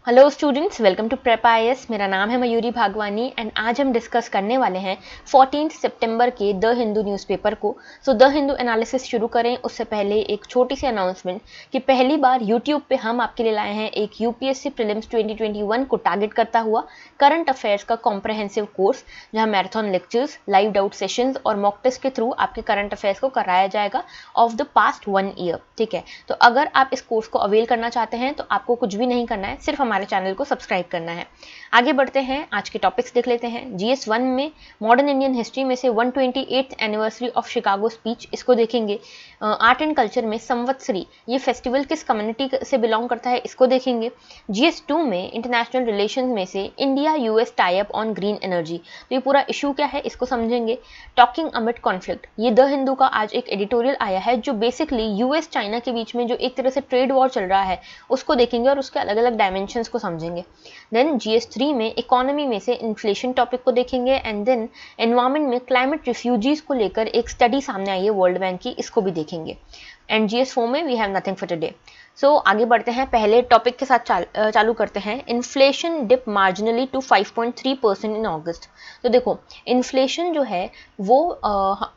Hello students, welcome to prep IAS. मेरा नाम है मयूरी भागवानी एंड आज हम डिस्कस करने वाले हैं 14 सितंबर के द हिंदू न्यूज़पेपर को। द हिंदू एनालिसिस शुरू करें उससे पहले एक छोटी सी अनाउंसमेंट कि पहली बार यूट्यूब पे हम आपके लिए लाए हैं एक यूपीएससी प्रीलिम्स 2021 को टारगेट करता हुआ करंट अफेयर्स का कॉम्प्रहेंसिव कोर्स, जहां marathon lectures, live doubt sessions और मॉक टेस्ट के थ्रू आपके करंट अफेयर्स को कराया जाएगा ऑफ द पास्ट 1 ईयर। ठीक है, तो अगर आप इस कोर्स को अवेल करना चाहते हैं तो आपको कुछ भी नहीं करना है, सिर्फ हमारे चैनल को सब्सक्राइब करना है। आगे बढ़ते हैं, आज के टॉपिक्स देख लेते हैं। जीएस 1 में मॉडर्न इंडियन हिस्ट्री में से 128th anniversary of Chicago speech, इसको देखेंगे। आर्ट एंड कल्चर में संवत्सरी, ये फेस्टिवल किस कम्युनिटी से बिलोंग करता है, इसको देखेंगे। जीएस 2 में इंटरनेशनल रिलेशन में से India US tie up on green energy, तो ये पूरा इशू क्या है इसको समझेंगे। टॉकिंग अमिड कॉन्फ्लिक्ट, ये द हिंदू का आज एक एडिटोरियल आया है जो बेसिकली यूएस चाइना के बीच में जो एक तरह से ट्रेड वॉर चल रहा है उसको देखेंगे और उसके अलग अलग डायमेंशंस को समझेंगे। देन जीएस 3 में इकोनॉमी में से इन्फ्लेशन टॉपिक को देखेंगे एंड देन एनवायरमेंट में क्लाइमेट रिफ्यूजीज को लेकर एक स्टडी सामने आई है वर्ल्ड बैंक की, इसको भी देखेंगे। एंड जीएस 4 में we have nothing for today. सो आगे बढ़ते हैं, पहले टॉपिक के साथ चालू करते हैं। इन्फ्लेशन डिप मार्जिनली टू 5.3% इन अगस्त। तो देखो, इन्फ्लेशन जो है वो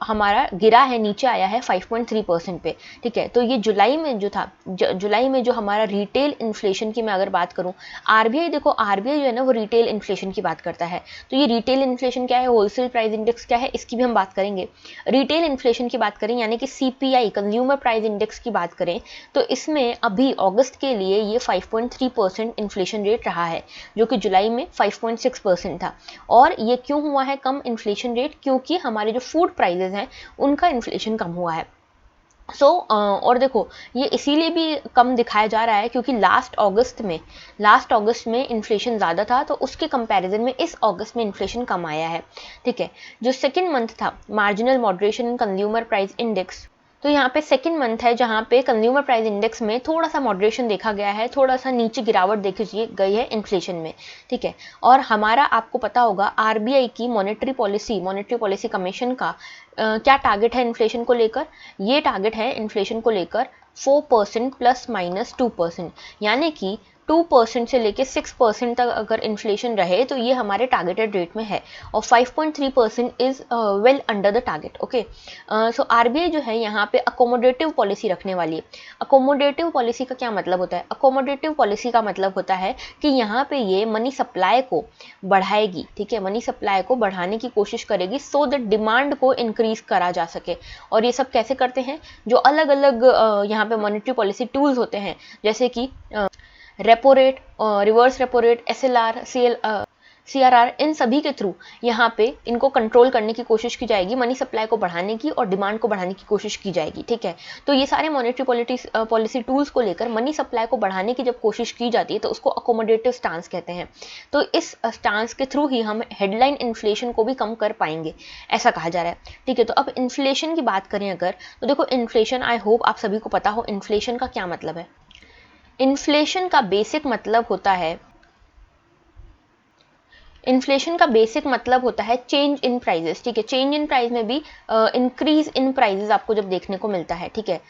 हमारा गिरा है, नीचे आया है 5.3% पे। ठीक है, तो ये जुलाई में जो था, जुलाई में जो हमारा रिटेल इन्फ्लेशन की मैं अगर बात करूं, आरबीआई देखो, आरबीआई जो है ना वो रिटेल इन्फ्लेशन की बात करता है। तो ये रिटेल इन्फ्लेशन क्या है, होलसेल प्राइस इंडेक्स क्या है, इसकी भी हम बात करेंगे। रिटेल इन्फ्लेशन की बात करें यानी कि सीपीआई, कंज्यूमर प्राइस इंडेक्स की बात करें, तो इसमें अभी अगस्त के लिए ये 5.3% इन्फ्लेशन रेट रहा है, जो कि जुलाई में 5.6% था। और ये क्यों हुआ है कम इन्फ्लेशन रेट, क्योंकि हमारे जो फूड प्राइजेस हैं उनका इन्फ्लेशन कम हुआ है। और देखो, ये इसीलिए भी कम दिखाया जा रहा है क्योंकि लास्ट अगस्त में इन्फ्लेशन ज़्यादा था, तो उसके कंपैरिजन में इस अगस्त में इन्फ्लेशन कम आया है। ठीक है, जो सेकेंड मंथ था मार्जिनल मॉडरेशन इन कंज्यूमर प्राइस इंडेक्स, तो यहाँ पे सेकेंड मंथ है जहाँ पे कंज्यूमर प्राइस इंडेक्स में थोड़ा सा मॉडरेशन देखा गया है, थोड़ा सा नीचे गिरावट देखी गई है इन्फ्लेशन में। ठीक है, और हमारा आपको पता होगा आरबीआई की मॉनेटरी पॉलिसी कमीशन का क्या टारगेट है इन्फ्लेशन को लेकर। ये टारगेट है इन्फ्लेशन को लेकर 4% ±2%, यानी कि 2% से लेके 6% तक अगर इन्फ्लेशन रहे तो ये हमारे टारगेटेड रेट में है, और 5.3% is well under the target. Okay, so RBI जो है यहाँ पे अकोमोडेटिव पॉलिसी रखने वाली है। अकोमोडेटिव पॉलिसी का क्या मतलब होता है? अकोमोडेटिव पॉलिसी का मतलब होता है कि यहाँ पे ये मनी सप्लाई को बढ़ाएगी। ठीक है, मनी सप्लाई को बढ़ाने की कोशिश करेगी सो दैट डिमांड को इंक्रीज करा जा सके। और ये सब कैसे करते हैं? जो अलग अलग यहाँ पे मॉनेटरी पॉलिसी टूल्स होते हैं, जैसे कि repo rate, reverse repo rate, SLR, CRR, इन सभी के थ्रू यहाँ पे इनको कंट्रोल करने की कोशिश की जाएगी, मनी सप्लाई को बढ़ाने की और डिमांड को बढ़ाने की कोशिश की जाएगी। ठीक है, तो ये सारे मॉनेटरी पॉलिसी टूल्स को लेकर मनी सप्लाई को बढ़ाने की जब कोशिश की जाती है तो उसको अकोमोडेटिव स्टांस कहते हैं। तो इस स्टांस के थ्रू ही हम हेडलाइन इन्फ्लेशन को भी कम कर पाएंगे, ऐसा कहा जा रहा है। ठीक है, तो अब इन्फ्लेशन की बात करें अगर, तो देखो इन्फ्लेशन, आई होप आप सभी को पता हो इन्फ्लेशन का क्या मतलब है। इन्फ्लेशन का बेसिक मतलब होता है, इन्फ्लेशन का बेसिक मतलब होता है चेंज इन प्राइजेस। ठीक है, चेंज इन प्राइस में भी इंक्रीज इन प्राइजेस आपको जब देखने को मिलता है। ठीक है,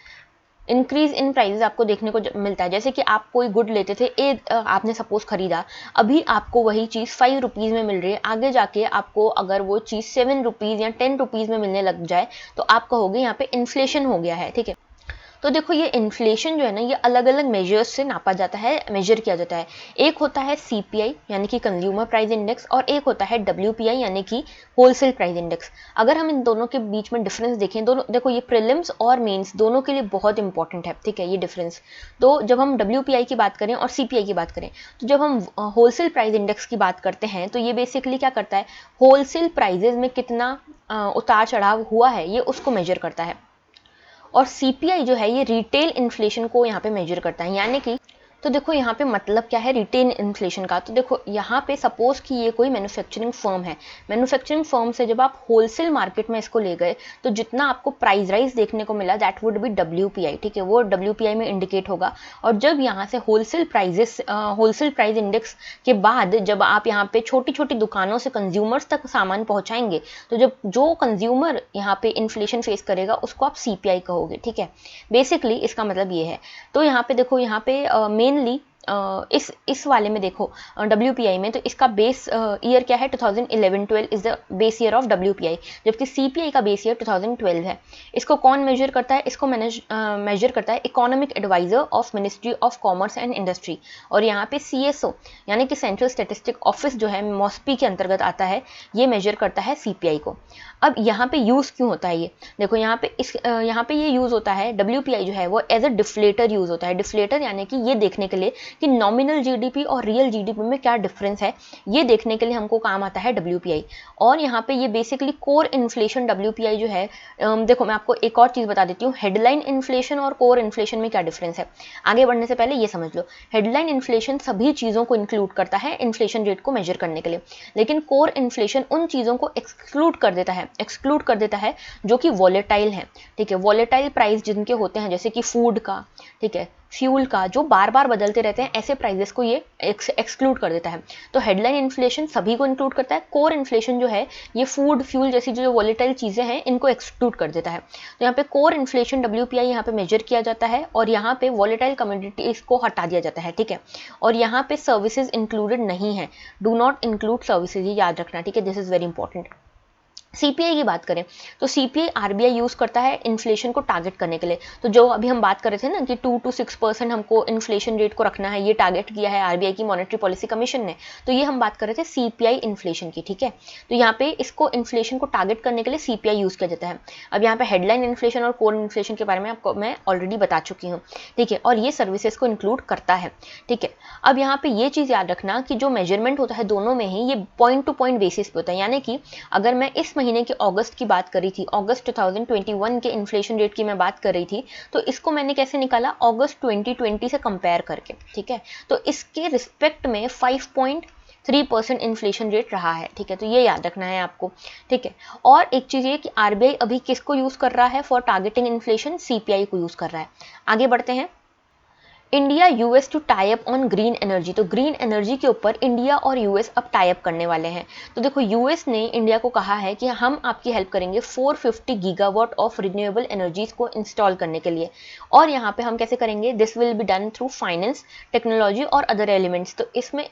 इंक्रीज इन प्राइजेस आपको देखने को मिलता है, जैसे कि आप कोई गुड लेते थे, आपने सपोज खरीदा, अभी आपको वही चीज़ 5 रुपीज़ में मिल रही है, आगे जाके आपको अगर वो चीज़ 7 रुपीज़ या 10 रुपीज़ में मिलने लग जाए तो आप कहोगे यहाँ पे इन्फ्लेशन हो गया है। ठीक है, तो देखो ये इन्फ्लेशन जो है ना, ये अलग अलग मेजर्स से नापा जाता है, मेजर किया जाता है। एक होता है सीपीआई यानी कि कंज्यूमर प्राइस इंडेक्स, और एक होता है डब्ल्यूपीआई यानी कि होलसेल प्राइस इंडेक्स। अगर हम इन दोनों के बीच में डिफरेंस देखें, दोनों देखो ये प्रीलिम्स और मेंस दोनों के लिए बहुत इंपॉर्टेंट है। ठीक है, ये डिफरेंस, तो जब हम डब्ल्यूपीआई की बात करें और सीपीआई की बात करें, तो जब हम होलसेल प्राइस इंडेक्स की बात करते हैं तो ये बेसिकली क्या करता है, होलसेल प्राइजेज में कितना उतार चढ़ाव हुआ है ये उसको मेजर करता है। और सीपीआई जो है ये रिटेल इन्फ्लेशन को यहाँ पे मेजर करता है, यानी कि, तो देखो यहाँ पे मतलब क्या है रिटेल इन्फ्लेशन का। तो देखो यहाँ पे सपोज कि ये कोई मैन्युफैक्चरिंग फर्म है, मैन्युफैक्चरिंग फर्म से जब आप होलसेल मार्केट में इसको ले गए तो जितना आपको प्राइस राइज देखने को मिला दैट वुड बी डब्ल्यूपीआई। ठीक है, वो डब्ल्यूपीआई में इंडिकेट होगा। और जब यहाँ से होलसेल प्राइस इंडेक्स के बाद जब आप यहाँ पे छोटी छोटी दुकानों से कंज्यूमर्स तक सामान पहुंचाएंगे, तो जब जो कंज्यूमर यहाँ पे इन्फ्लेशन फेस करेगा उसको आप सीपीआई कहोगे। ठीक है, बेसिकली इसका मतलब ये है। तो यहाँ पे देखो, यहाँ पे मेनली इस वाले में देखो WPI में, तो इसका बेस ईयर क्या है 2011-12 is the base year of WPI, जबकि CPI का बेस ईयर 2012 है। इसको कौन मेजर करता है? इसको मेजर करता है economic adviser of ministry of commerce and industry, और यहाँ पे CSO यानी कि सेंट्रल स्टैटिस्टिक ऑफिस जो है मॉस्पी के अंतर्गत आता है, ये मेजर करता है CPI को। अब यहाँ पे यूज़ क्यों होता है ये देखो, यहाँ पे ये यूज़ होता है, WPI जो है वो एज अ डिफ्लेटर यूज़ होता है। डिफ्लेटर यानी कि ये देखने के लिए कि नॉमिनल GDP और रियल GDP में क्या डिफरेंस है, ये देखने के लिए हमको काम आता है WPI। और यहाँ पे ये बेसिकली कोर इन्फ्लेशन WPI जो है, देखो मैं आपको एक और चीज़ बता देती हूँ, हेडलाइन इन्फ्लेशन और कोर इन्फ्लेशन में क्या डिफरेंस है। आगे बढ़ने से पहले ये समझ लो, हेडलाइन इन्फ्लेशन सभी चीज़ों को इंक्लूड करता है इन्फ्लेशन रेट को मेजर करने के लिए, लेकिन कोर इन्फ्लेशन उन चीज़ों को एक्सक्लूड कर देता है जो कि वॉलेटाइल है। ठीक है, वॉलेटाइल प्राइस जिनके होते हैं, जैसे कि फूड का, ठीक है, फ्यूल का, जो बार बार बदलते रहते हैं, ऐसे प्राइजेस को ये एक्सक्लूड कर देता है। तो हेडलाइन इन्फ्लेशन सभी को इंक्लूड करता है, कोर इन्फ्लेशन जो है ये फूड फ्यूल जैसी जो वॉलेटाइल चीज़ें हैं इनको एक्सक्लूड कर देता है। तो यहाँ पे कोर इन्फ्लेशन WPI यहाँ पे मेजर किया जाता है, और यहाँ पे वॉलेटाइल कमोडिटीज को हटा दिया जाता है। ठीक है, और यहाँ पे सर्विसेज इंक्लूडेड नहीं है, डू नॉट इंक्लूड सर्विसेज, ये याद रखना। ठीक है, this is very important. CPI की बात करें तो CPI RBI यूज़ करता है इन्फ्लेशन को टारगेट करने के लिए। तो जो अभी हम बात कर रहे थे ना कि 2 to 6% हमको इन्फ्लेशन रेट को रखना है, ये टारगेट किया है RBI की मॉनेटरी पॉलिसी कमीशन ने, तो ये हम बात कर रहे थे CPI इन्फ्लेशन की। ठीक है, तो यहाँ पे इसको इन्फ्लेशन को टारगेट करने के लिए CPI यूज़ किया जाता है। अब यहाँ पे हेडलाइन इन्फ्लेशन और कोर इन्फ्लेशन के बारे में आपको मैं ऑलरेडी बता चुकी हूँ। ठीक है, और ये सर्विसेज को इंक्लूड करता है। ठीक है, अब यहाँ पे ये चीज़ याद रखना कि जो मेजरमेंट होता है दोनों में ही, ये पॉइंट टू पॉइंट बेसिस पे होता है। यानी कि अगर मैं इस महीने के अगस्त की बात करी थी, अगस्त 2021 के इन्फ्लेशन रेट की मैं बात कर रही थी, तो इसको मैंने कैसे निकाला, अगस्त 2020 से कंपेयर करके। ठीक है, तो इसके रिस्पेक्ट में 5.3% इन्फ्लेशन रेट रहा है। ठीक है, तो ये याद रखना है आपको। ठीक है, और एक चीज़ ये कि RBI अभी किसको यूज़ कर रहा है फॉर टारगेटिंग इन्फ्लेशन, CPI को यूज़ कर रहा है। आगे बढ़ते हैं। India US to tie up on green energy, तो ग्रीन एनर्जी के ऊपर इंडिया और US अब टाई अप करने वाले हैं। तो देखो, US ने इंडिया को कहा है कि हम आपकी हेल्प करेंगे 450 गीगावाट ऑफ रिन्यूएबल एनर्जीज को इंस्टॉल करने के लिए, और यहाँ पे हम कैसे करेंगे, this will be done through finance, technology और अदर एलिमेंट्स। तो इसमें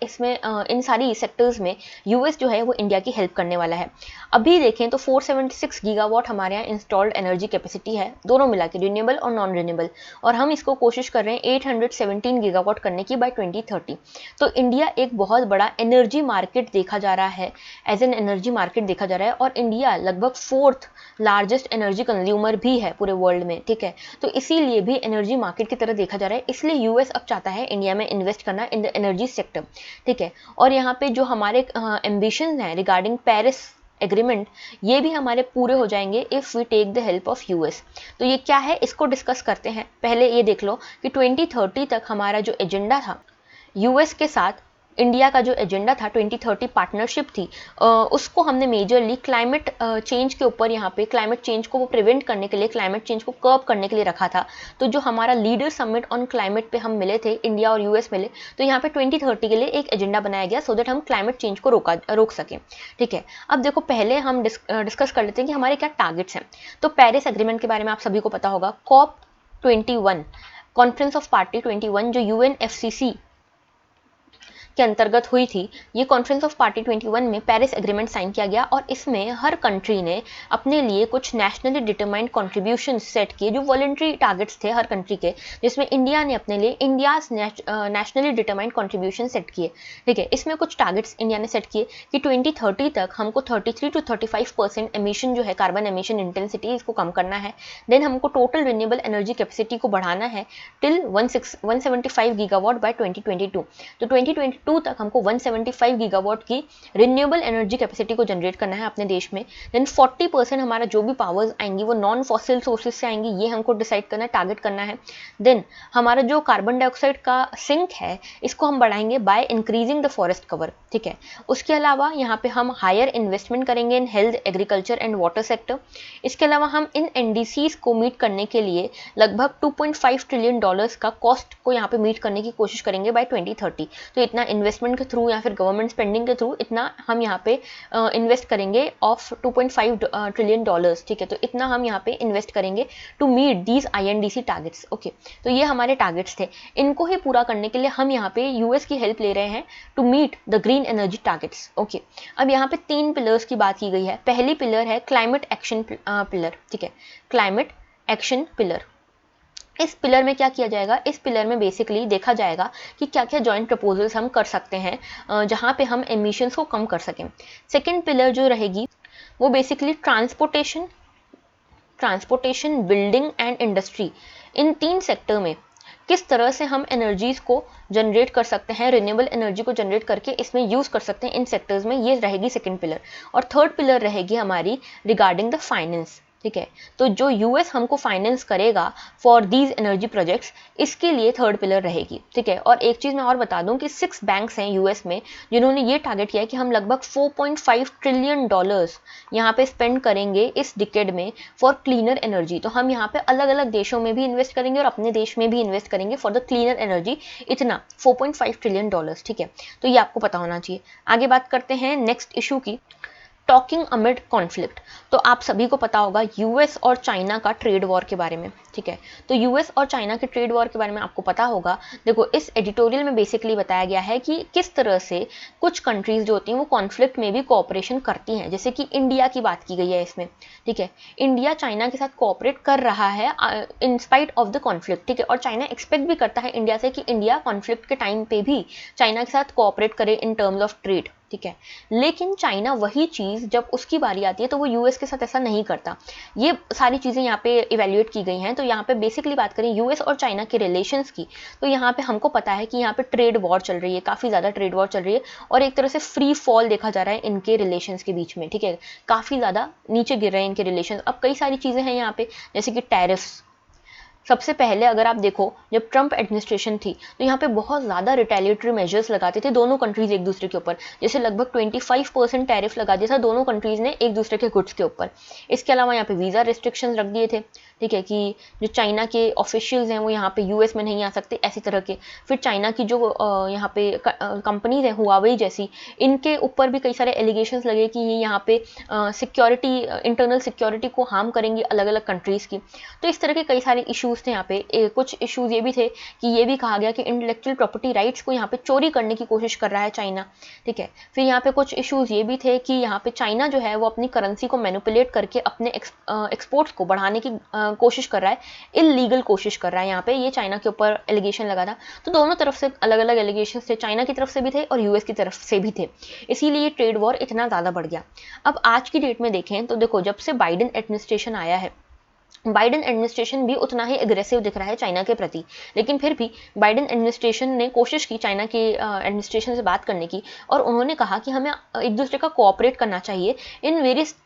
इन सारी सेक्टर्स में US जो है वो इंडिया की हेल्प करने वाला है। अभी देखें तो 476 गीगावाट हमारे यहाँ इंस्टॉल्ड एनर्जी कैपेसिटी है, दोनों मिला के, रिन्यूएबल और नॉन रिन्यूएबल, और हम इसको कोशिश कर रहे हैं 817 गीगावाट करने की बाय 2030। तो इंडिया एक बहुत बड़ा एनर्जी मार्केट देखा जा रहा है, एज एन एनर्जी मार्केट देखा जा रहा है, और इंडिया लगभग 4th लार्जेस्ट एनर्जी कंज्यूमर भी है पूरे वर्ल्ड में। ठीक है, तो इसीलिए भी एनर्जी मार्केट की तरह देखा जा रहा है, इसलिए US अब चाहता है इंडिया में इन्वेस्ट करना इन द एनर्जी सेक्टर। ठीक है, और यहाँ पे जो हमारे एम्बिशंस हैं रिगार्डिंग पेरिस एग्रीमेंट, ये भी हमारे पूरे हो जाएंगे if we take the help of US। तो ये क्या है, इसको डिस्कस करते हैं। पहले ये देख लो कि 2030 तक हमारा जो एजेंडा था US के साथ, इंडिया का जो एजेंडा था 2030 पार्टनरशिप थी, उसको हमने मेजरली क्लाइमेट चेंज के ऊपर, यहाँ पे क्लाइमेट चेंज को वो प्रिवेंट करने के लिए, क्लाइमेट चेंज को कर्ब करने के लिए रखा था। तो जो हमारा लीडर समिट ऑन क्लाइमेट पे हम मिले थे, इंडिया और US मिले, तो यहाँ पे 2030 के लिए एक एजेंडा बनाया गया सो दैट हम क्लाइमेट चेंज को रोक सकें। ठीक है, अब देखो पहले हम डिस्कस कर लेते हैं कि हमारे क्या टारगेट्स हैं। तो पेरिस एग्रीमेंट के बारे में आप सभी को पता होगा, COP21 कॉन्फ्रेंस ऑफ पार्टी 21 जो UNFCCC के अंतर्गत हुई थी, ये कॉन्फ्रेंस ऑफ पार्टी 21 में पेरिस एग्रीमेंट साइन किया गया, और इसमें हर कंट्री ने अपने लिए कुछ नेशनली डिटरमाइंड कॉन्ट्रीब्यूशन सेट किए, जो वॉलंटरी टारगेट्स थे हर कंट्री के, जिसमें इंडिया ने अपने लिए India's nationally determined contribution set किए। ठीक है, इसमें कुछ टारगेट्स इंडिया ने सेट किए कि 2030 तक हमको 33 to 35% एमिशन जो है, कार्बन एमिशन इंटेंसिटी, इसको कम करना है। देन हमको टोटल रिन्यूएबल एनर्जी कैपेसिटी को बढ़ाना है टिल 175 गीगावाट बाय 2022। तो 2022 तक हमको 175 गीगावाट की रिन्यूएबल एनर्जी कैपेसिटी को जनरेट करना है अपने देश में। देन 40% हमारा जो भी पावर्स आएंगी वो नॉन फॉसिल सोर्सेज से आएंगी, ये हमको डिसाइड करना है, टारगेट करना है। देन हमारा जो कार्बन डाइऑक्साइड का सिंक है, इसको हम बढ़ाएंगे by increasing the forest cover. ठीक है, उसके अलावा यहाँ पे हम हायर इन्वेस्टमेंट करेंगे in health, agriculture and water sector. इसके अलावा हम इन NDCs को मीट करने के लिए लगभग $2.5 ट्रिलियन का कॉस्ट को यहाँ पे मीट करने की कोशिश करेंगे बाय 2030। तो इतना इन्वेस्टमेंट के थ्रू या फिर गवर्नमेंट स्पेंडिंग के थ्रू इतना हम यहाँ पे इन्वेस्ट करेंगे ऑफ 2.5 ट्रिलियन डॉलर्स, ठीक है। तो इतना हम यहाँ पे इन्वेस्ट करेंगे to meet these INDC targets, okay. तो ये हमारे टारगेट्स थे, इनको ही पूरा करने के लिए हम यहाँ पे यूएस की हेल्प ले रहे हैं to meet the green energy targets, okay. अब यहाँ पे 3 पिलर्स की बात की गई है। पहली पिलर है क्लाइमेट एक्शन पिलर, ठीक है, क्लाइमेट एक्शन पिलर। इस पिलर में क्या किया जाएगा, इस पिलर में बेसिकली देखा जाएगा कि क्या क्या जॉइंट प्रपोजल्स हम कर सकते हैं जहाँ पे हम एमिशंस को कम कर सकें। सेकेंड पिलर जो रहेगी वो basically transportation, building and industry, in 3 sector में किस तरह से हम एनर्जीज को जनरेट कर सकते हैं, रिन्यूएबल एनर्जी को जनरेट करके इसमें यूज कर सकते हैं इन सेक्टर्स में, ये रहेगी सेकंड पिलर। और थर्ड पिलर रहेगी हमारी रिगार्डिंग द फाइनेंस, ठीक है। तो जो यूएस हमको फाइनेंस करेगा फॉर दीज एनर्जी प्रोजेक्ट्स, इसके लिए थर्ड पिलर रहेगी, ठीक है। और एक चीज मैं और बता दूं कि 6 बैंक्स हैं यूएस में जिन्होंने ये टारगेट किया है कि हम लगभग 4.5 ट्रिलियन डॉलर्स यहाँ पे स्पेंड करेंगे इस डिकेड में फॉर क्लीनर एनर्जी। तो हम यहाँ पे अलग अलग देशों में भी इन्वेस्ट करेंगे और अपने देश में भी इन्वेस्ट करेंगे फॉर द क्लीनर एनर्जी, इतना 4.5 ट्रिलियन डॉलर्स, ठीक है। तो ये आपको पता होना चाहिए। आगे बात करते हैं नेक्स्ट इशू की, टॉकिंग अमिड कॉन्फ्लिक्ट। तो आप सभी को पता होगा यूएस और चाइना का ट्रेड वॉर के बारे में, ठीक है। तो यूएस और चाइना के ट्रेड वॉर के बारे में आपको पता होगा। देखो, इस एडिटोरियल में बेसिकली बताया गया है कि किस तरह से कुछ कंट्रीज जो होती हैं वो कॉन्फ्लिक्ट में भी कोऑपरेशन करती हैं, जैसे कि इंडिया की बात की गई है इसमें, ठीक है। इंडिया चाइना के साथ कोऑपरेट कर रहा है in spite of the conflict, ठीक है। और चाइना एक्सपेक्ट भी करता है इंडिया से कि इंडिया कॉन्फ्लिक्ट के टाइम पे भी चाइना के साथ कोऑपरेट करे इन टर्म्स ऑफ ट्रेड, ठीक है। लेकिन चाइना वही चीज जब उसकी बारी आती है तो वो यूएस के साथ ऐसा नहीं करता। ये सारी चीजें यहाँ पे इवेल्युएट की गई हैं। तो यहाँ पे बेसिकली बात करें यूएस और चाइना के रिलेशंस की, तो यहाँ पे हमको पता है कि यहाँ पे ट्रेड वॉर चल रही है, काफी ज्यादा ट्रेड वॉर चल रही है और एक तरह से फ्री फॉल देखा जा रहा है इनके रिलेशंस के बीच में, ठीक है। काफी ज्यादा नीचे गिर रहे हैं इनके रिलेशन। अब कई सारी चीजें हैं यहाँ पे, जैसे कि टैरिफ्स। सबसे पहले अगर आप देखो, जब ट्रंप एडमिनिस्ट्रेशन थी तो यहाँ पे बहुत ज़्यादा रिटेलिएटरी मेजर्स लगाते थे दोनों कंट्रीज एक दूसरे के ऊपर, जैसे लगभग 25% टैरिफ लगा दिया था दोनों कंट्रीज ने एक दूसरे के गुड्स के ऊपर। इसके अलावा यहाँ पे वीज़ा रिस्ट्रिक्शंस रख दिए थे, ठीक है, कि जो चाइना के ऑफिशियल्स हैं वो यहाँ पे यूएस में नहीं आ सकते, ऐसी तरह के। फिर चाइना की जो यहाँ पे कंपनीज हैं हुआवेई जैसी, इनके ऊपर भी कई सारे एलिगेशंस लगे कि ये यहाँ पे सिक्योरिटी, इंटरनल सिक्योरिटी को हार्म करेंगी अलग अलग कंट्रीज़ की। तो इस तरह के कई सारे इशूज़ थे यहाँ पे। कुछ इशूज़ ये भी थे कि ये भी कहा गया कि इंटेलेक्चुअल प्रॉपर्टी राइट्स को यहाँ पे चोरी करने की कोशिश कर रहा है चाइना, ठीक है। फिर यहाँ पे कुछ इशूज़ ये भी थे कि यहाँ पे चाइना जो है वो अपनी करेंसी को मैनिपुलेट करके अपने एक्सपोर्ट्स को बढ़ाने की कोशिश कर रहा है, इलीगल कोशिश कर रहा है। यहाँ पे ये चाइना के ऊपर एलिगेशन लगा था। तो दोनों तरफ से अलग अलग एलिगेशन थे, चाइना की तरफ से भी थे और यूएस की तरफ से भी थे, इसीलिए ट्रेड वॉर इतना ज़्यादा बढ़ गया। अब आज की डेट में देखें तो देखो, जब से बाइडेन एडमिनिस्ट्रेशन आया है, बाइडेन एडमिनिस्ट्रेशन भी उतना ही एग्रेसिव दिख रहा है चाइना के प्रति। लेकिन फिर भी बाइडेन एडमिनिस्ट्रेशन ने कोशिश की चाइना के एडमिनिस्ट्रेशन से बात करने की और उन्होंने कहा कि हमें एक दूसरे का कोऑपरेट करना चाहिए in various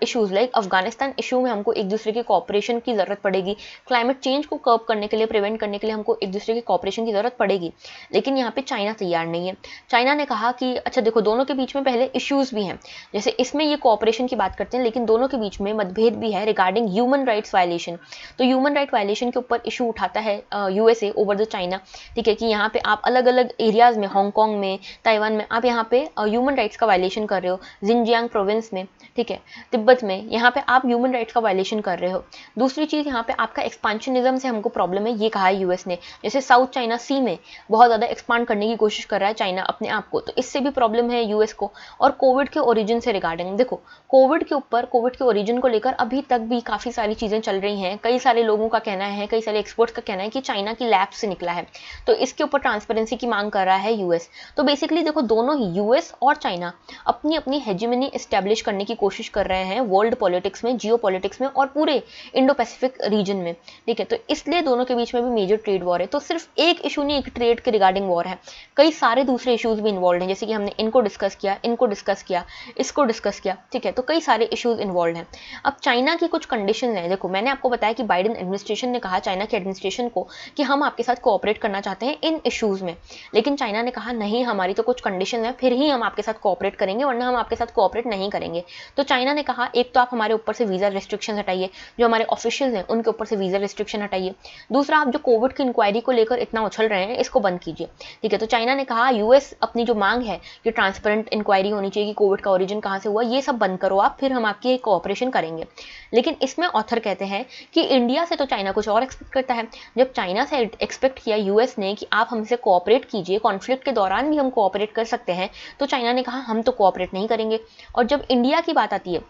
issues. Like Afghanistan issue में हमको एक दूसरे के कोऑपरेशन की ज़रूरत पड़ेगी, क्लाइमेट चेंज को कर्ब करने के लिए, प्रिवेंट करने के लिए हमको एक दूसरे के कोऑपरेशन की ज़रूरत पड़ेगी। लेकिन यहाँ पे चाइना तैयार नहीं है। चाइना ने कहा कि अच्छा देखो, दोनों के बीच में पहले इश्यूज़ भी हैं, जैसे इसमें ये कोऑपरेशन की बात करते हैं लेकिन दोनों के बीच में मतभेद भी है रिगार्डिंग ह्यूमन राइट्स वायलेशन। तो ह्यूमन राइट वायलेशन के ऊपर इशू उठाता है यूएसए ओवर द चाइना, ठीक है, कि यहाँ पे आप अलग अलग एरियाज़ में, हांगकांग में, ताइवान में, आप यहाँ पे ह्यूमन राइट्स का वायलेशन कर रहे हो, जिनजियांग प्रोविंस में, ठीक है, तिब्बत में, यहाँ पे आप ह्यूमन राइट्स का वायलेशन कर रहे हो। दूसरी चीज़, यहाँ पे आपका एक्सपांशनिज्म से हमको प्रॉब्लम है, ये कहा है यूएस ने। जैसे साउथ चाइना सी में बहुत ज़्यादा एक्सपांड करने की कोशिश कर रहा है चाइना अपने आप को, तो इससे भी प्रॉब्लम है यूएस को। और कोविड के ओरिजिन से रिगार्डिंग देखो, कोविड के ऊपर, कोविड के ओरिजिन को लेकर अभी तक भी काफ़ी सारी चीज़ें चल रही हैं। कई सारे लोगों का कहना है, कई सारे एक्सपर्ट्स का कहना है कि चाइना की लैब से निकला है, तो इसके ऊपर ट्रांसपेरेंसी की मांग कर रहा है यूएस। तो बेसिकली देखो, दोनों ही यूएस और चाइना अपनी अपनी हेजेमनी एस्टैब्लिश करने की कोशिश कर रहे हैं वर्ल्ड पॉलिटिक्स में, जियो पॉलिटिक्स में और पूरे इंडो पैसिफिक रीजन में, ठीक है। तो इसलिए दोनों के बीच में भी मेजर ट्रेड वॉर है। तो सिर्फ एक इशू नहीं, एक ट्रेड के रिगार्डिंग वॉर है, कई सारे दूसरे इशूज भी इन्वॉल्व हैं, जैसे कि हमने इनको डिस्कस किया, इनको डिस्कस किया, इसको डिस्कस किया, ठीक है। तो कई सारे इशूज इन्वॉल्व हैं। अब चाइना की कुछ कंडीशन है। देखो, मैंने आपको बताया कि बाइडेन एडमिनिस्ट्रेशन ने कहा चाइना के एडमिनिस्ट्रेशन को कि हम आपके साथ कोऑपरेट करना चाहते हैं इन इशूज में, लेकिन चाइना ने कहा नहीं, हमारी तो कुछ कंडीशन है, फिर ही हम आपके साथ कोऑपरेट करेंगे, वरना हम आपके साथ कोऑपरेट नहीं करेंगे। तो चाइना चाइना ने कहा एक तो आप हमारे ऊपर से वीज़ा रिस्ट्रिक्शन हटाइए, जो हमारे ऑफिशियल्स हैं उनके ऊपर से वीज़ा रिस्ट्रिक्शन हटाइए। दूसरा, आप जो कोविड की इंक्वायरी को लेकर इतना उछल रहे हैं इसको बंद कीजिए। ठीक है, तो चाइना ने कहा यूएस अपनी जो मांग है कि ट्रांसपेरेंट इंक्वायरी होनी चाहिए कि कोविड का ओरिजिन कहाँ से हुआ, ये सब बंद करो आप, फिर हम आपकी कोऑपरेशन करेंगे। लेकिन इसमें ऑथर कहते हैं कि इंडिया से तो चाइना कुछ और एक्सपेक्ट करता है। जब चाइना से एक्सपेक्ट किया यूएस ने कि आप हमसे कोऑपरेट कीजिए, कॉन्फ्लिक्ट के दौरान भी हम कोऑपरेट कर सकते हैं, तो चाइना ने कहा हम तो कोऑपरेट नहीं करेंगे। और जब इंडिया की बात आती है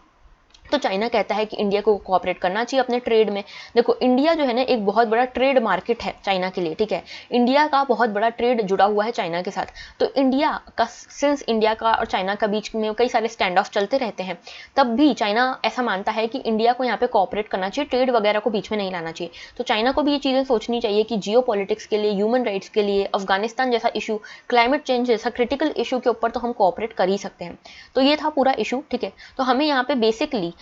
तो चाइना कहता है कि इंडिया को कोऑपरेट करना चाहिए अपने ट्रेड में। देखो इंडिया जो है ना एक बहुत बड़ा ट्रेड मार्केट है चाइना के लिए। ठीक है, इंडिया का बहुत बड़ा ट्रेड जुड़ा हुआ है चाइना के साथ। तो इंडिया का सिंस इंडिया का और चाइना का बीच में कई सारे स्टैंड ऑफ चलते रहते हैं, तब भी चाइना ऐसा मानता है कि इंडिया को यहाँ पे कोऑपरेट करना चाहिए, ट्रेड वगैरह को बीच में नहीं लाना चाहिए। तो चाइना को भी ये चीज़ें सोचनी चाहिए कि जियो पॉलिटिक्स के लिए, ह्यूमन राइट्स के लिए, अफगानिस्तान जैसा इशू, क्लाइमेट चेंज जैसा क्रिटिकल इशू के ऊपर तो हम कोऑपरेट कर ही सकते हैं। तो ये था पूरा इशू। ठीक है, तो हमें यहाँ पे basically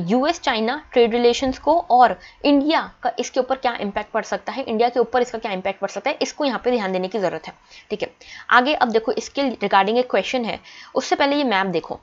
US China trade relations को और इंडिया का इसके ऊपर क्या इंपैक्ट पड़ सकता है, इंडिया के ऊपर इसका क्या इंपैक्ट पड़ सकता है, इसको यहाँ पे ध्यान देने की जरूरत है। ठीक है, आगे अब देखो इसके रिगार्डिंग एक क्वेश्चन है। उससे पहले ये मैप देखो,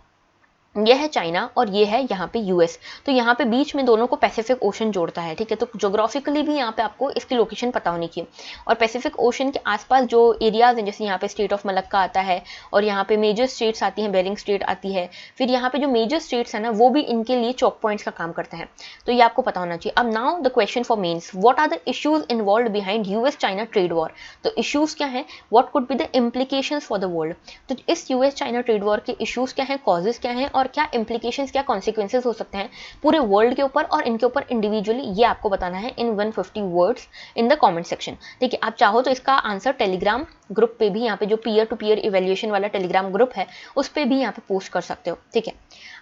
यह है चाइना और ये है यहाँ पे यूएस। तो यहाँ पे बीच में दोनों को पैसिफिक ओशन जोड़ता है। ठीक है, तो ज्योग्राफिकली भी यहाँ पे आपको इसकी लोकेशन पता होनी चाहिए। और पैसिफिक ओशन के आसपास जो एरियाज हैं, जैसे यहाँ पे स्टेट ऑफ मलक्का आता है और यहाँ पे मेजर स्टेट्स आती हैं, बेरिंग स्टेट आती है, फिर यहाँ पे जो मेजर स्टेट्स है ना वो भी इनके लिए चौक पॉइंट्स का काम करते हैं। तो ये आपको पता होना चाहिए। अब now the question for mains, what are the issues involve behind US China trade war. तो इश्यूज क्या है, what could be the implications for the world. तो इस यूएस चाइना ट्रेड वॉर के इश्यूज क्या है, कॉजेज क्या है और क्या इम्प्लीकेशन, क्या कॉन्सिक्वेंसेज हो सकते हैं पूरे वर्ल्ड के ऊपर और इनके ऊपर इंडिविजुअली, ये आपको बताना है इन 150 words in the comment section. ठीक है, आप चाहो तो इसका आंसर टेलीग्राम ग्रुप पे भी, यहाँ पे जो पीयर टू पीयर इवैल्यूएशन वाला टेलीग्राम ग्रुप है उस पे भी यहाँ पे पोस्ट कर सकते हो। ठीक है,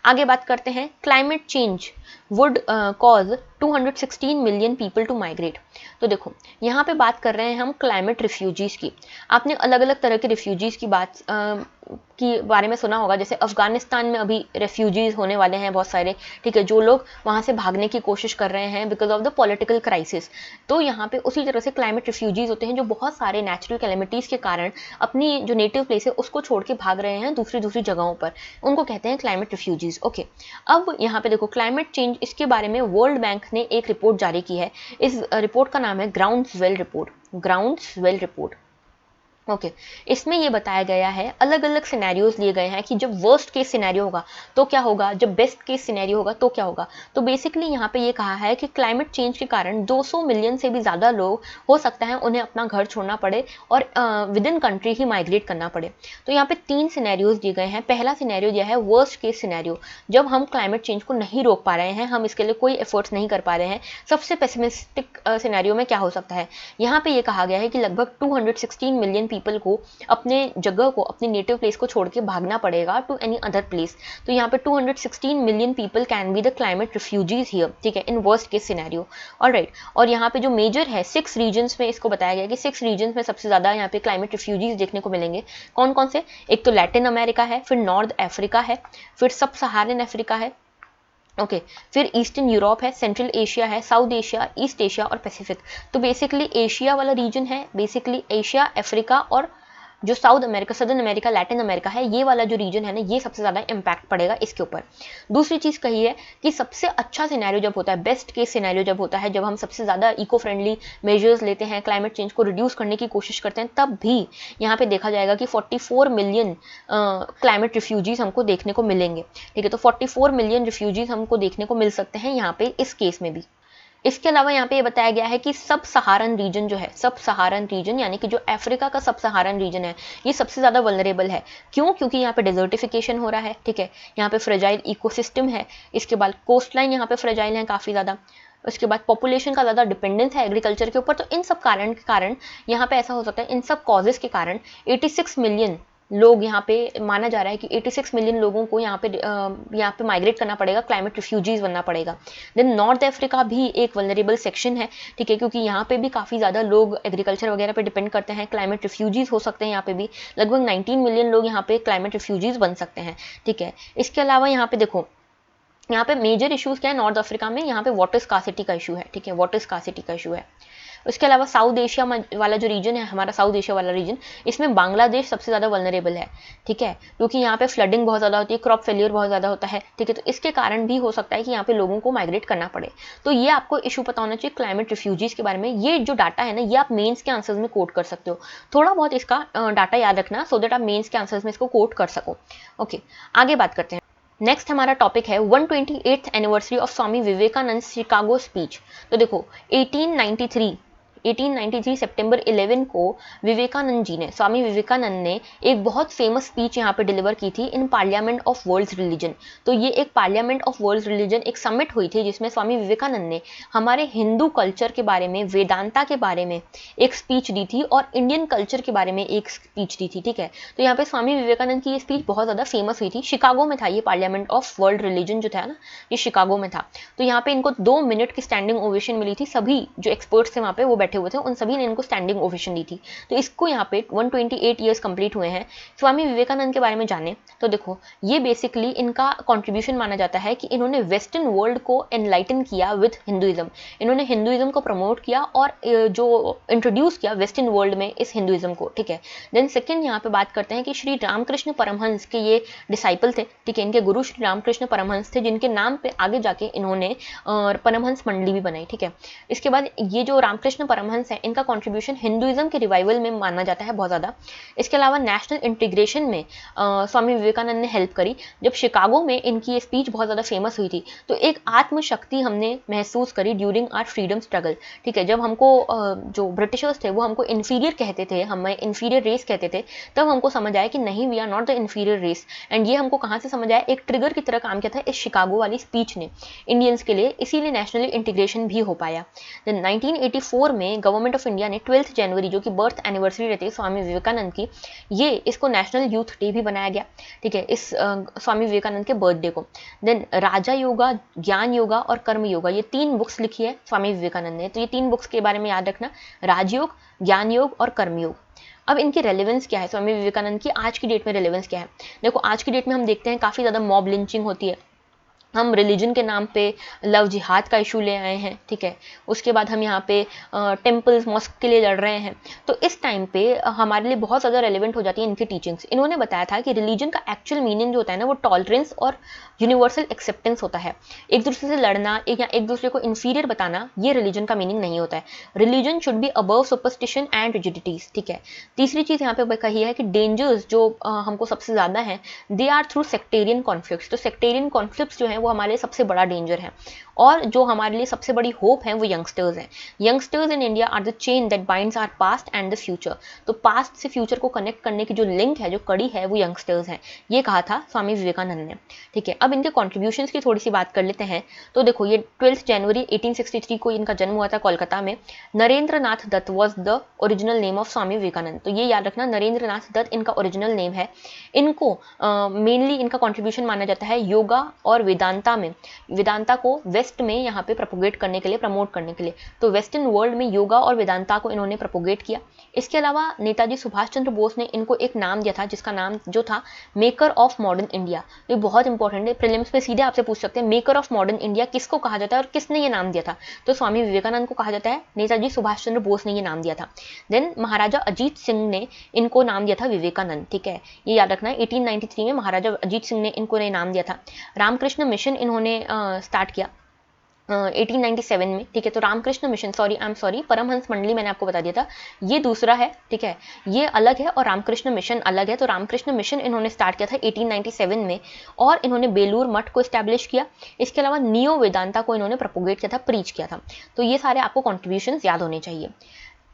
आगे बात करते हैं, climate change would cause 216 million people to migrate. तो देखो यहाँ पे बात कर रहे हैं हम क्लाइमेट रिफ्यूजीज की। आपने अलग अलग तरह के रिफ्यूजीज की बात की बारे में सुना होगा, जैसे अफगानिस्तान में अभी रेफ्यूजीज होने वाले हैं बहुत सारे। ठीक है, जो लोग वहाँ से भागने की कोशिश कर रहे हैं because of the political crisis. तो यहाँ पे उसी तरह से क्लाइमेट रिफ्यूजीज होते हैं जो बहुत सारे नेचुरल कैलेमिटीज़ के कारण अपनी जो नेटिव प्लेस है उसको छोड़ के भाग रहे हैं दूसरी दूसरी जगहों पर, उनको कहते हैं क्लाइमेट रिफ्यूजीज। ओके, अब यहाँ पे देखो क्लाइमेट चेंज, इसके बारे में वर्ल्ड बैंक ने एक रिपोर्ट जारी की है। इस रिपोर्ट का नाम है ग्राउंड्सवेल रिपोर्ट, ग्राउंड्सवेल रिपोर्ट। ओके, इसमें ये बताया गया है, अलग अलग सिनेरियोज लिए गए हैं कि जब वर्स्ट केस सिनेरियो होगा तो क्या होगा, जब बेस्ट केस सिनेरियो होगा तो क्या होगा। तो बेसिकली यहाँ पे ये कहा है कि क्लाइमेट चेंज के कारण 200 मिलियन से भी ज़्यादा लोग हो सकता है उन्हें अपना घर छोड़ना पड़े और with in country he migrate करना पड़े। तो यहाँ पे 3 सिनेरियोज दिए गए हैं। पहला सिनेरियो यह है वर्स्ट केस सिनेरियो, जब हम क्लाइमेट चेंज को नहीं रोक पा रहे हैं, हम इसके लिए कोई एफर्ट्स नहीं कर पा रहे हैं। सबसे पेसिमिस्टिक सिनेरियो में क्या हो सकता है, यहाँ पे ये कहा गया है कि लगभग 216 मिलियन पीपल को अपने जगह को, अपनी नेटिव प्लेस को छोड़ के भागना पड़ेगा टू एनी अदर प्लेस। तो यहाँ पे 216 million people can be the climate refugees here. ठीक है, in worst case scenario. Alright, और यहाँ पे जो मेजर है 6 रीजन्स में इसको बताया गया कि 6 रीजन्स में सबसे ज्यादा यहाँ पे क्लाइमेट रिफ्यूजीज देखने को मिलेंगे। कौन कौन से, एक तो लैटिन अमेरिका है, फिर नॉर्थ अफ्रीका है, फिर सब सहारन अफ्रीका है, ओके फिर ईस्टर्न यूरोप है, सेंट्रल एशिया है, साउथ एशिया, ईस्ट एशिया और पैसिफिक। तो बेसिकली एशिया वाला रीजन है, बेसिकली एशिया, अफ्रीका और जो south America, southern America, Latin America है, ये वाला जो रीजन है ना, ये सबसे ज़्यादा इम्पैक्ट पड़ेगा इसके ऊपर। दूसरी चीज़ कही है कि सबसे अच्छा सिनेरियो जब होता है, बेस्ट केस सिनेरियो जब होता है, जब हम सबसे ज़्यादा इको फ्रेंडली मेजर्स लेते हैं, क्लाइमेट चेंज को रिड्यूस करने की कोशिश करते हैं, तब भी यहाँ पे देखा जाएगा कि 44 मिलियन क्लाइमेट रिफ्यूजीज हमको देखने को मिलेंगे। ठीक है, तो 44 मिलियन रिफ्यूजीज हमको देखने को मिल सकते हैं यहाँ पे इस केस में भी। इसके अलावा यहाँ पे ये बताया गया है कि सब सहारन रीजन जो है, सब सहारन रीजन यानी कि जो अफ्रीका का सब सहारन रीजन है, ये सबसे ज़्यादा वल्नरेबल है। क्यों, क्योंकि यहाँ पे डेजर्टिफिकेशन हो रहा है। ठीक है, यहाँ पे फ्रेजाइल इकोसिस्टम है, इसके बाद कोस्ट लाइन यहाँ पे फ्रेजाइल है काफ़ी ज़्यादा, उसके बाद पॉपुलेशन का ज़्यादा डिपेंडेंस है एग्रीकल्चर के ऊपर। तो इन सब कारण के कारण यहाँ पे ऐसा हो सकता है, इन सब कॉजेज़ के कारण 86 मिलियन लोग यहाँ पे, माना जा रहा है कि 86 मिलियन लोगों को यहाँ पे माइग्रेट करना पड़ेगा, क्लाइमेट रिफ्यूजीज बनना पड़ेगा। देन नॉर्थ अफ्रीका भी एक वल्नरेबल सेक्शन है। ठीक है, क्योंकि यहाँ पे भी काफ़ी ज़्यादा लोग एग्रीकल्चर वगैरह पे डिपेंड करते हैं, क्लाइमेट रिफ्यूजीज हो सकते हैं यहाँ पे भी, लगभग 19 मिलियन लोग यहाँ पे क्लाइमेट रिफ्यूजीज बन सकते हैं। ठीक है, इसके अलावा यहाँ पे देखो, यहाँ पे मेजर इश्यूज क्या है नॉर्थ अफ्रीका में, यहाँ पे वाटर स्कार्सिटी का इशू है। ठीक है, वाटर स्कार्सिटी का इशू है। उसके अलावा साउथ एशिया वाला जो रीजन है, हमारा साउथ एशिया वाला रीजन, इसमें बांग्लादेश सबसे ज़्यादा वल्नरेबल है, ठीक है, क्योंकि यहाँ पे फ्लडिंग बहुत ज़्यादा होती है, क्रॉप फेलियर बहुत ज़्यादा होता है, ठीक है, तो इसके कारण भी हो सकता है कि यहाँ पे लोगों को माइग्रेट करना पड़े। तो ये आपको इशू पता होना चाहिए क्लाइमेट रिफ्यूजीज के बारे में। ये जो डाटा है ना, ये आप मेंस के आंसर्स में कोट कर सकते हो, थोड़ा बहुत इसका डाटा याद रखना सो दैट आप मेंस के आंसर्स में इसको कोट कर सको। ओके, आगे बात करते हैं। नेक्स्ट हमारा टॉपिक है 128th anniversary of Swami Vivekananda Chicago speech. तो देखो 1893 सितंबर 11 को विवेकानंद जी ने, स्वामी विवेकानंद ने एक बहुत फेमस स्पीच यहाँ पे डिलीवर की थी in parliament of world's religion. तो ये एक पार्लियामेंट ऑफ वर्ल्ड्स रिलीजन एक समिट हुई थी जिसमें स्वामी विवेकानंद ने हमारे हिंदू कल्चर के बारे में, वेदांता के बारे में एक स्पीच दी थी और इंडियन कल्चर के बारे में एक स्पीच दी थी, ठीक है। तो यहाँ पे स्वामी विवेकानंद की ये स्पीच बहुत ज़्यादा फेमस हुई थी। शिकागो में था ये पार्लियामेंट ऑफ वर्ल्ड रिलीजन जो था ना, ये शिकागो में था। तो यहाँ पे इनको 2 मिनट की स्टैंडिंग ओवेशन मिली थी। सभी जो एक्सपर्ट्स थे वहाँ पे वो बैठे हुए थे, उन सभी ने इनको स्टैंडिंग ओवेशन दी थी। तो इसको यहाँ पे 128 ईयर्स कंप्लीट हुए हैं। स्वामी विवेकानंद के बारे में जाने तो देखो ये बेसिकली इनका कंट्रीब्यूशन माना जाता है कि इन्होंने वेस्टर्न वर्ल्ड को एनलाइटन किया विद हिंदुइज्म। इन्होंने हिंदुइज्म को प्रमोट किया और जो इंट्रोड्यूस किया वेस्टर्न वर्ल्ड में इस हिंदुइज्म को, ठीक है। देन सेकंड यहाँ पे बात करते हैं कि श्री रामकृष्ण परमहंस के ये डिसाइपल थे, ठीक है। इनके गुरु श्री रामकृष्ण परमहंस थे जिनके नाम पे आगे जाके इन्होंने परमहंस मंडली भी बनाई, ठीक है। इसके बाद ये जो रामकृष्ण परमहंस है इनका कंट्रीब्यूशन हिंदुइज्म के रिवाइवल में माना जाता है बहुत ज़्यादा। इसके अलावा नेशनल इंटीग्रेशन में स्वामी विवेकानंद ने हेल्प करी। जब शिकागो में इनकी ये स्पीच बहुत ज़्यादा फेमस हुई थी तो एक आत्मशक्ति हमने महसूस करी ड्यूरिंग आवर फ्रीडम स्ट्रगल, ठीक है। जब हमको जो ब्रिटिशर्स थे वो हमको इन्फीरियर कहते थे, हमें इन्फीरियर रेस कहते थे, तब हमको समझ आया कि नहीं, we are not the inferior race. एंड ये हमको कहाँ से समझ आया, एक ट्रिगर की तरह काम किया था इस शिकागो वाली स्पीच ने इंडियंस के लिए, इसीलिए नेशनल इंटीग्रेशन भी हो पाया। देन 1984 में गवर्नमेंट ऑफ इंडिया ने 12 जनवरी जो कि बर्थ एनिवर्सरी रहती है स्वामी विवेकानंद की, ये इसको नेशनल यूथ डे भी बनाया गया, ठीक है, इस स्वामी विवेकानंद के बर्थडे को। देन राजा योगा, ज्ञान योगा और कर्म योगा, ये 3 बुक्स लिखी है स्वामी विवेकानंद ने। तो ये 3 बुक्स के बारे में याद रखना, राजयोग, ज्ञान योग और कर्मयोग। अब इनकी रेलेवेंस क्या है, स्वामी विवेकानंद की आज की डेट में रेलेवेंस क्या है। देखो आज की डेट में हम देखते हैं काफ़ी ज़्यादा मॉब लिंचिंग होती है, हम रिलीजन के नाम पे लव जिहाद का इशू ले आए हैं, ठीक है। उसके बाद हम यहाँ पे टेम्पल्स मॉस्क के लिए लड़ रहे हैं। तो इस टाइम पे हमारे लिए बहुत ज़्यादा रेलिवेंट हो जाती है इनकी टीचिंग्स। इन्होंने बताया था कि रिलीजन का एक्चुअल मीनिंग जो होता है ना वो टॉलरेंस और यूनिवर्सल एक्सेप्टेंस होता है। एक दूसरे से लड़ना या एक दूसरे को इन्फीरियर बताना ये रिलीजन का मीनिंग नहीं होता है। Religion should be above superstition and rigidities, ठीक है। तीसरी चीज़ यहाँ पे कही है कि डेंजर्स जो हमको सबसे ज़्यादा है they are through sectarian conflicts. तो सेक्टेरियन कॉन्फ्लिक्ट्स जो है वो हमारे लिए सबसे बड़ा डेंजर है, और जो हमारे लिए सबसे बड़ी होप है वो यंगस्टर्स हैं। Youngsters in India are the chain that binds our past and the future. तो पास्ट से फ्यूचर को कनेक्ट करने की जो लिंक है, जो कड़ी है, वो यंगस्टर्स हैं। ये कहा था स्वामी विवेकानंद ने, ठीक है। अब इनके कॉन्ट्रीब्यूशंस की थोड़ी सी बात कर लेते हैं। तो देखो ये 12 जनवरी 1863 को इनका जन्म हुआ था कोलकाता में। Narendra Nath Datta was the original name of Swami Vivekananda. तो ये याद रखना, नरेंद्र नाथ दत्त इनका ओरिजिनल नेम है। इनको मेनली इनका कॉन्ट्रीब्यूशन माना जाता है योगा और वेदांता में, वेदांता को वेस्ट में यहाँ पे प्रोपोगेट करने के लिए, प्रमोट करने के लिए। तो वेस्टर्न वर्ल्ड में योगा और वेदांता को इन्होंने प्रोपोगेट किया। इसके अलावा नेताजी सुभाष चंद्र बोस ने इनको एक नाम दिया था जिसका नाम जो था मेकर ऑफ मॉडर्न इंडिया। तो ये बहुत इंपॉर्टेंट है, प्रीलिम्स में सीधे आपसे पूछ सकते हैं मेकर ऑफ मॉडर्न इंडिया किसको कहा जाता है और किसने ये नाम दिया था। तो स्वामी विवेकानंद को कहा जाता है, नेताजी सुभाष चंद्र बोस ने ये नाम दिया था। देन महाराजा अजीत सिंह ने इनको नाम दिया था विवेकानंद, ठीक है, ये याद रखना है। 1893 में महाराजा अजीत सिंह ने इनको नाम दिया था। रामकृष्ण मिशन इन्होंने स्टार्ट किया 1897 में, ठीक है। तो रामकृष्ण मिशन, परमहंस मंडली मैंने आपको बता दिया था, ये दूसरा है, ठीक है, ये अलग है और रामकृष्ण मिशन अलग है। तो रामकृष्ण मिशन इन्होंने स्टार्ट किया था 1897 में और इन्होंने बेलूर मठ को इस्टेब्लिश किया। इसके अलावा नियो वेदांता को इन्होंने प्रोपोगेट किया था, प्रीच किया था। तो ये सारे आपको कॉन्ट्रीब्यूशंस याद होने चाहिए।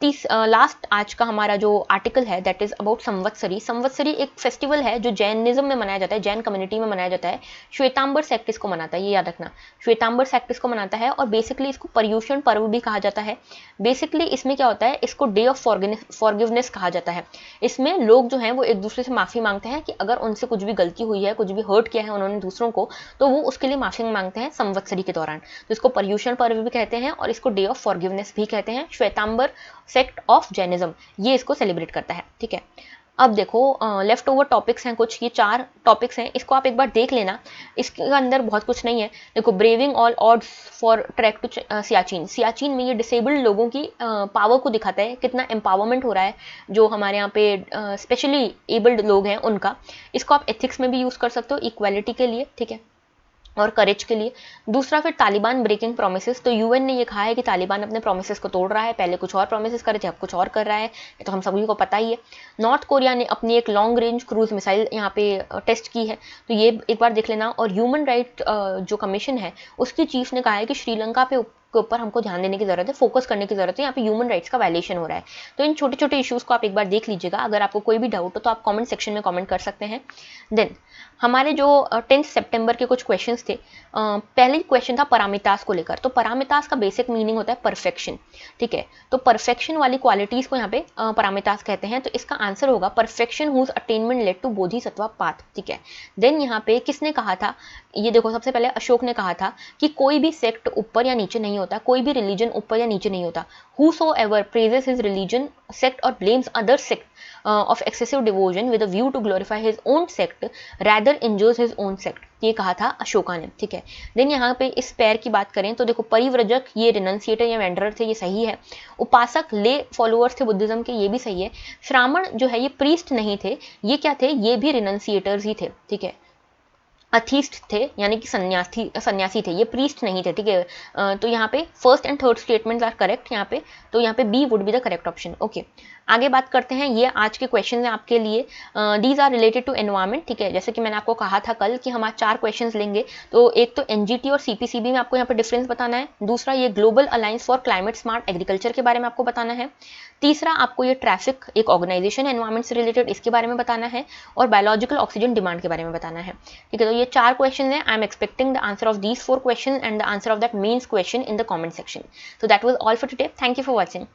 लास्ट आज का हमारा जो आर्टिकल है that is about Samvatsari. Samvatsari एक फेस्टिवल है जो जैनिज्म में मनाया जाता है, जैन कम्युनिटी में मनाया जाता है। श्वेतांबर सेक्ट इसको मनाता है, ये याद रखना, श्वेतांबर सेक्ट इसको मनाता है। और बेसिकली इसको पर्यूषण पर्व भी कहा जाता है। बेसिकली इसमें क्या होता है, इसको डे ऑफ फॉरगिवनेस कहा जाता है। इसमें लोग जो हैं वो एक दूसरे से माफ़ी मांगते हैं कि अगर उनसे कुछ भी गलती हुई है, कुछ भी हर्ट किया है उन्होंने दूसरों को, तो वो उसके लिए माफ़ी मांगते हैं संवत्सरी के दौरान। तो इसको पर्यूषण पर्व भी कहते हैं और इसको डे ऑफ फॉरगिवनेस भी कहते हैं। श्वेतांबर सेक्ट ऑफ जैनिज्म ये इसको सेलिब्रेट करता है, ठीक है। अब देखो लेफ्ट ओवर टॉपिक्स हैं कुछ, ये 4 टॉपिक्स हैं, इसको आप एक बार देख लेना। इसके अंदर बहुत कुछ नहीं है। देखो, braving all odds for trek to Siachen. Siachen में ये डिसेबल्ड लोगों की पावर को दिखाता है, कितना एम्पावरमेंट हो रहा है जो हमारे यहाँ पे स्पेशली एबल्ड लोग हैं उनका। इसको आप एथिक्स में भी यूज़ कर सकते हो, इक्वालिटी के लिए, ठीक है, और करेज के लिए। दूसरा फिर तालिबान ब्रेकिंग प्रोमिसेस, तो यूएन ने ये कहा है कि तालिबान अपने प्रोमिसेस को तोड़ रहा है, पहले कुछ और प्रोमिसेस करे थे, अब कुछ और कर रहा है, ये तो हम सभी को पता ही है। नॉर्थ कोरिया ने अपनी एक लॉन्ग रेंज क्रूज मिसाइल यहाँ पे टेस्ट की है, तो ये एक बार देख लेना। और ह्यूमन राइट जो कमीशन है उसकी चीफ ने कहा है कि श्रीलंका के ऊपर हमको ध्यान देने की जरूरत है, फोकस करने की जरूरत है, यहाँ पे ह्यूमन राइट्स का वायलेशन हो रहा है। तो इन छोटे छोटे इश्यूज को आप एक बार देख लीजिएगा। अगर आपको कोई भी डाउट हो तो आप कमेंट सेक्शन में कमेंट कर सकते हैं। देन हमारे जो 10 सितंबर के कुछ क्वेश्चंस थे, पहले क्वेश्चन था परामितास को लेकर। तो परामितास का बेसिक मीनिंग होता है परफेक्शन, ठीक है। तो परफेक्शन वाली क्वालिटीज को यहाँ पे परामितास कहते हैं। तो इसका आंसर होगा perfection whose attainment led to bodhisattva path, ठीक है। देन यहाँ पे किसने कहा था, ये देखो, सबसे पहले अशोक ने कहा था कि कोई भी सेक्ट ऊपर या नीचे नहीं होता, कोई भी रिलीजन ऊपर या नीचे नहीं होता। Whosoever praises his religion, sect or blames other sect of excessive devotion with a view to glorify his own sect rather injures his own sect, ये कहा था अशोका ने, ठीक है। देन यहाँ पे इस पैर की बात करें तो देखो, परिव्रजक ये रिनंसिएटर या वेंडरर थे, ये सही है। उपासक ले फॉलोअर्स थे बुद्धिज्म के, ये भी सही है। श्रामण जो है ये प्रीस्ट नहीं थे, ये क्या थे, ये भी रिनंसिएटर्स ही थे, ठीक है। अथीस्ट थे यानी कि सन्यासी थे, ये प्रीस्ट नहीं थे, ठीक है। तो यहाँ पे first and third statements are correct यहाँ पे, तो यहाँ पे B would be the correct option. Okay, आगे बात करते हैं, ये आज के क्वेश्चन हैं आपके लिए। These are related to environment, ठीक है। जैसे कि मैंने आपको कहा था कल कि हम आज 4 क्वेश्चंस लेंगे, तो एक तो एनजीटी और सीपीसीबी में आपको यहाँ पे डिफरेंस बताना है। दूसरा ये global alliance for climate smart agriculture के बारे में आपको बताना है। तीसरा आपको ये ट्रैफिक एक ऑर्गेनाइजेशन एनवायरमेंट से रिलेटेड, इसके बारे में बताना है। और बायोलॉजिकल ऑक्सीजन डिमांड के बारे में बताना है, ठीक है। तो ये 4 क्वेश्चन हैं। I am expecting the answer of these 4 question and the answer of that mains question in the comment section. So that was all for today. Thank you for watching.